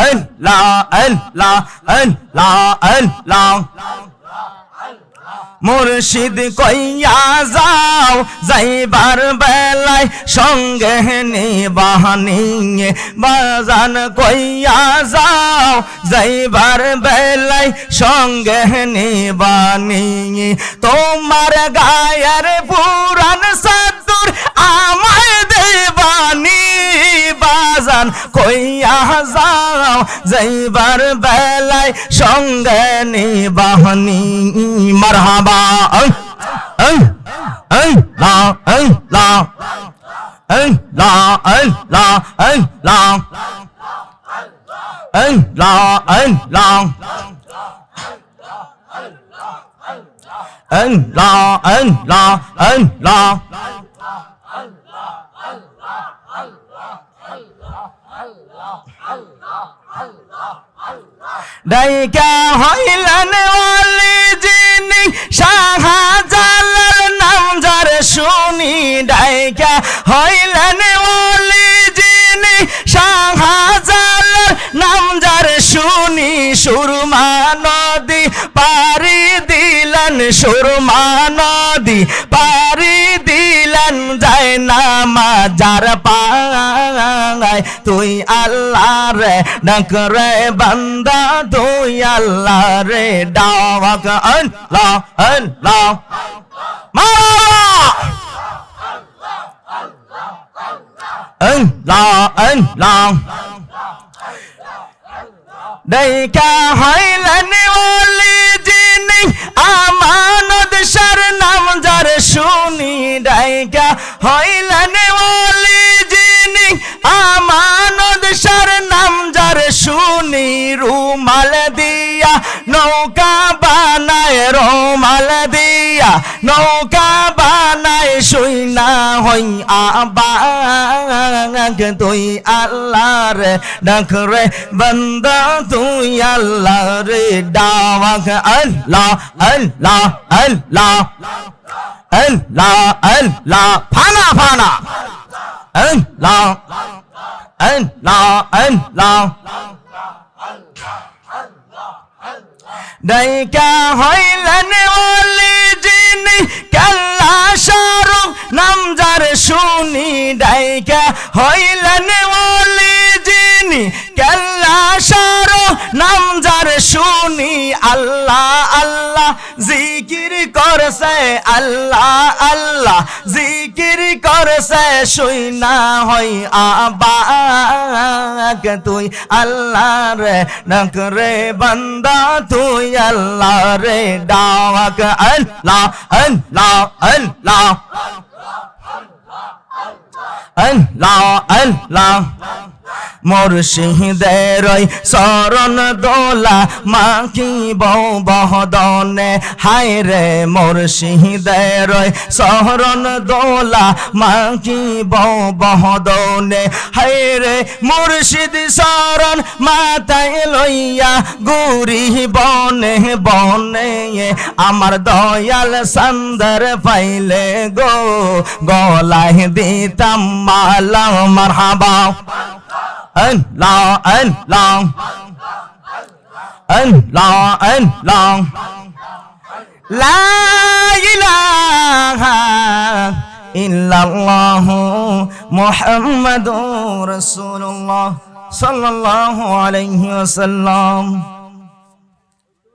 আল্লাহ আল্লাহ আল্লাহ আল্লাহ মুর্শিদ কইয়া যাও যাইবার বেলায় সঙ্গে নিবানি বাজান কইয়া যাও যাইবার বেলায় সঙ্গে নিবানি তোমার গায়ের পুরান সাদুর আমায় দেবানি বাজান কইয়া যাও যাইবার বেলায় সঙ্গে নিবানি মারহাবা Allah Allah Allah Allah Allah Allah Allah Allah Allah ডাইকা হইলেন ওয়ালি যিনি শাহজালাল নাম যার শুনি ডাইকা হইলেন ওয়ালি যিনি শাহজালাল নাম যার শুনি সুরমা নদী পারি দিলেন সুরমা নদী পারি দিলেন যায় না মাজার পায় তুই আল্লাহ রে ডাক রে বান্দা তুই আল্লাহ রে ডাক আল্লাহ আল্লাহ আল্লাহ আল্লাহ ডাইকা হইলেন ওলি যিনি আমানত সার নাম যার শুনি ডাইকা হইলেন ওলি যিনি আমানত সার নাম যার শুনি রুমাল দিয়া নৌকা বানায় রুমাল দিয়া নৌকা বানায় শুইনা হই আবাগ তুই আল্লাহ রে ডাক রে বান্দা তুই আল্লাহ রে ডাক আল্লাহ আল্লাহ আল্লাহ আল্লাহ আল্লাহ ফানা ফানা আল্লাহ আল্লাহ আল্লাহ ডাইকা হইলেন ওলি যিনি কাল্লা শাহরুখ নাম যার শুনি ডাইকা হইলেন ওলি যিনি কাল্লা শাহরুখ নাম যার শুনি আল্লাহ আল্লাহ জিকির করছে আল্লাহ আল্লাহ জিকির করছে শুইনা হই আবাক তুই আল্লাহ রে ডাক রে বান্দা তুই আল্লাহ রে ডাক আল্লাহ আল্লাহ আল্লাহ আল্লাহ আল্লাহ মুর্শিদের শরণ দোলা মাকি বউ বহদনে হায় রে মুর্শিদের শরণ দোলা মাকি বউ বহদনে হায় রে মুর্শিদ শরণ মাথায় লইয়া গুরি বনে বনে আমার দয়াল সন্দর পাইলে গো গলায় দিতাম মালা মারহাবা Allah Allah Allah Allah La ilaha illallah Muhammadur Rasulullah sallallahu alaihi wasallam